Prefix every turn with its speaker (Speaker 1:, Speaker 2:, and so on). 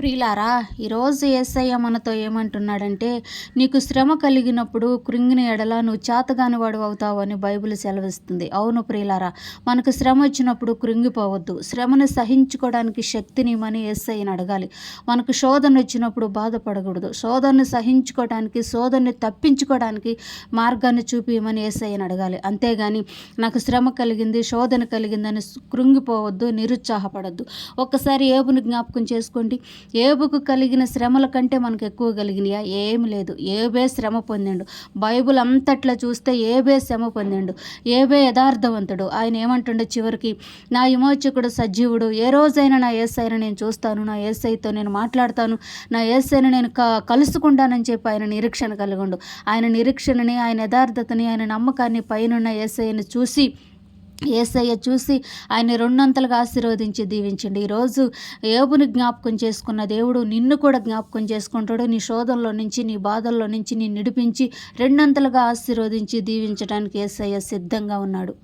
Speaker 1: ప్రియులారా, ఈరోజు యేసయ్య మనతో ఏమంటున్నాడంటే, నీకు శ్రమ కలిగినప్పుడు కృంగిన ఎడల నువ్వు చేతగాని వాడు అవుతావు అని బైబిల్ సెలవిస్తుంది. అవును ప్రియులారా, మనకు శ్రమ వచ్చినప్పుడు కృంగిపోవద్దు. శ్రమను సహించుకోవడానికి శక్తిని ఇమ్మని యేసయ్యని అడగాలి. మనకు శోధన వచ్చినప్పుడు బాధపడకూడదు. శోధనను సహించుకోవడానికి, శోధనని తప్పించుకోవడానికి మార్గాన్ని చూపిమని యేసయ్యని అడగాలి. అంతేగాని నాకు శ్రమ కలిగింది, శోధన కలిగిందని కృంగిపోవద్దు, నిరుత్సాహపడద్దు. ఒక్కసారి ఏబుని జ్ఞాపకం చేసుకోండి. ఏబుకు కలిగిన శ్రమల కంటే మనకు ఎక్కువ కలిగినాయా? ఏమి లేదు. ఏబే శ్రమ పొందిండు. బైబుల్ అంతట్లో చూస్తే ఏబే శ్రమ పొందిండు. ఏబే యథార్థవంతుడు. ఆయన ఏమంటుండే చివరికి, నా విమోచకుడు సజీవుడు, ఏ రోజైనా నా యేసయ్యను నేను చూస్తాను, నా యేసయ్యతో నేను మాట్లాడతాను, నా యేసయ్యను నేను కలుసుకుంటానని చెప్పి ఆయన నిరీక్షణ కలిగిండు. ఆయన నిరీక్షణని, ఆయన యథార్థతని, ఆయన నమ్మకాన్ని పైనున్న యేసయ్యను చూసి ఆయన రెండంతలుగా ఆశీర్వదించి దీవించండి. ఈరోజు యోబుని జ్ఞాపకం చేసుకున్న దేవుడు నిన్ను కూడా జ్ఞాపకం చేసుకుంటాడు. నీ శోధనలో నుంచి, నీ బాధల్లో నుంచి నిన్ను విడిపించి రెండంతలుగా ఆశీర్వదించి దీవించడానికి యేసయ్య సిద్ధంగా ఉన్నాడు.